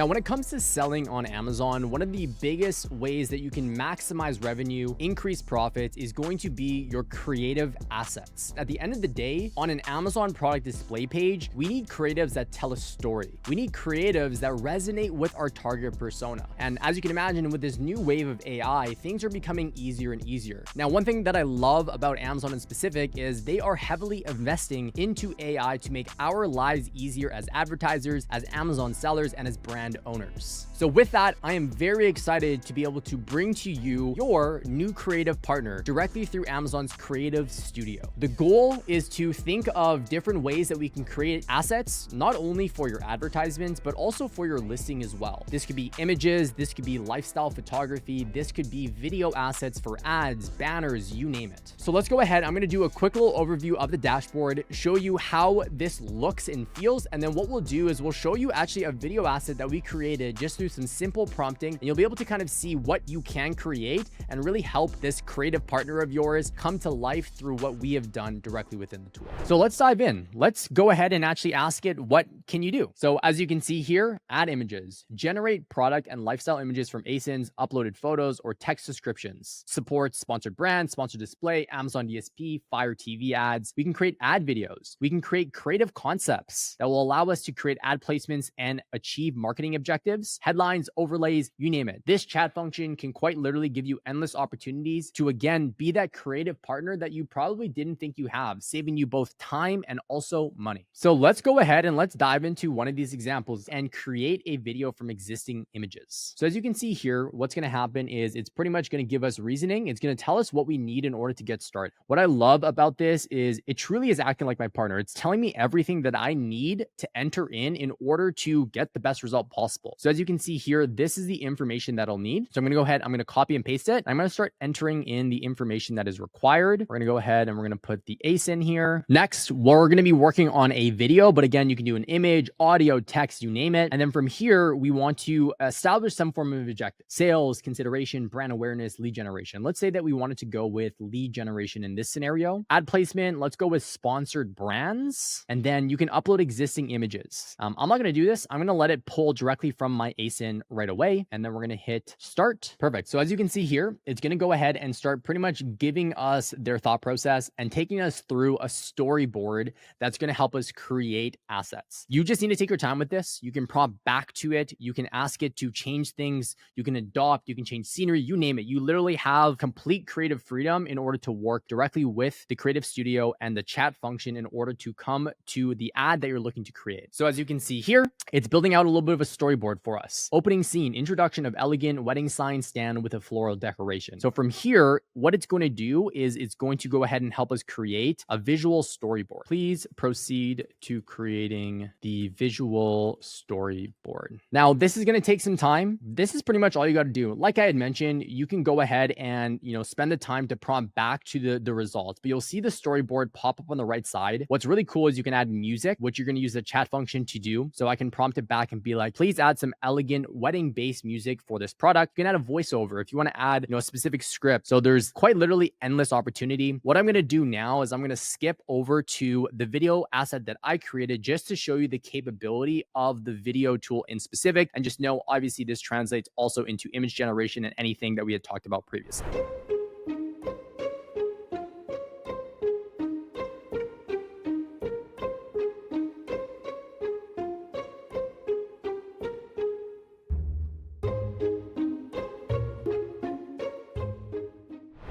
Now, when it comes to selling on Amazon, one of the biggest ways that you can maximize revenue, increase profits, is going to be your creative assets. At the end of the day, on an Amazon product display page, we need creatives that tell a story. We need creatives that resonate with our target persona. And as you can imagine, with this new wave of AI, things are becoming easier and easier. Now, one thing that I love about Amazon in specific is they are heavily investing into AI to make our lives easier as advertisers, as Amazon sellers, and as brand owners. So with that, I am very excited to be able to bring to you your new creative partner directly through Amazon's Creative Studio. The goal is to think of different ways that we can create assets, not only for your advertisements, but also for your listing as well. This could be images, this could be lifestyle photography, this could be video assets for ads, banners, you name it. So let's go ahead. I'm going to do a quick little overview of the dashboard, show you how this looks and feels, and then what we'll do is we'll show you actually a video asset that we created just through some simple prompting, and you'll be able to kind of see what you can create and really help this creative partner of yours come to life through what we have done directly within the tool. So let's dive in. Let's go ahead and actually ask it, what can you do? So as you can see here, add images, generate product and lifestyle images from ASINs, uploaded photos, or text descriptions, supports sponsored brands, sponsored display, Amazon DSP, Fire TV ads. We can create ad videos. We can create creative concepts that will allow us to create ad placements and achieve marketing objectives, headlines, overlays, you name it. This chat function can quite literally give you endless opportunities to, again, be that creative partner that you probably didn't think you have, saving you both time and also money. So let's go ahead and let's dive into one of these examples and create a video from existing images. So as you can see here, what's going to happen is it's pretty much going to give us reasoning. It's going to tell us what we need in order to get started. What I love about this is it truly is acting like my partner. It's telling me everything that I need to enter in order to get the best result possible. So as you can see here, this is the information that I'll need. So I'm going to go ahead, I'm going to copy and paste it. I'm going to start entering in the information that is required. We're going to go ahead and we're going to put the ASIN here. Next, we're going to be working on a video, but again, you can do an image, audio, text, you name it. And then from here, we want to establish some form of objective: sales, consideration, brand awareness, lead generation. Let's say that we wanted to go with lead generation in this scenario. Ad placement, let's go with sponsored brands. And then you can upload existing images. I'm not going to do this. I'm going to let it pull directly from my ASIN right away. And then we're going to hit start. Perfect. So as you can see here, it's going to go ahead and start pretty much giving us their thought process and taking us through a storyboard that's going to help us create assets. You just need to take your time with this. You can prompt back to it. You can ask it to change things. You can adopt, you can change scenery, you name it. You literally have complete creative freedom in order to work directly with the Creative Studio and the chat function in order to come to the ad that you're looking to create. So as you can see here, it's building out a little bit of a storyboard for us. Opening scene, introduction of elegant wedding sign stand with a floral decoration. So from here, what it's going to do is it's going to go ahead and help us create a visual storyboard. Please proceed to creating the visual storyboard. Now, this is going to take some time. This is pretty much all you got to do. Like I had mentioned, you can go ahead and, spend the time to prompt back to the results, but you'll see the storyboard pop up on the right side. What's really cool is you can add music, which you're going to use the chat function to do. So I can prompt it back and be like, please add some elegant wedding-based music for this product. You can add a voiceover if you want to add, a specific script. So there's quite literally endless opportunity. What I'm going to do now is I'm going to skip over to the video asset that I created just to show you the capability of the video tool in specific. And just know, obviously, this translates also into image generation and anything that we had talked about previously.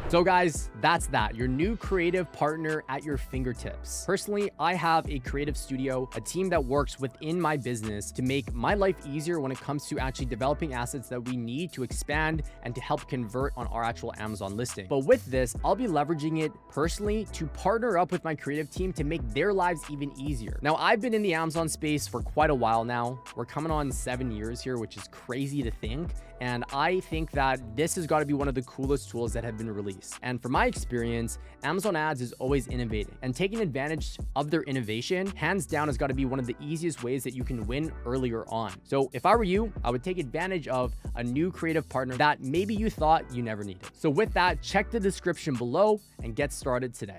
So guys, that's that. Your new creative partner at your fingertips. Personally, I have a creative studio, a team that works within my business to make my life easier when it comes to actually developing assets that we need to expand and to help convert on our actual Amazon listing. But with this, I'll be leveraging it personally to partner up with my creative team to make their lives even easier. Now, I've been in the Amazon space for quite a while now. We're coming on 7 years here, which is crazy to think. And I think that this has got to be one of the coolest tools that have been released. And from my experience, Amazon Ads is always innovating, and taking advantage of their innovation, hands down, has got to be one of the easiest ways that you can win earlier on. So if I were you, I would take advantage of a new creative partner that maybe you thought you never needed. So with that, check the description below and get started today.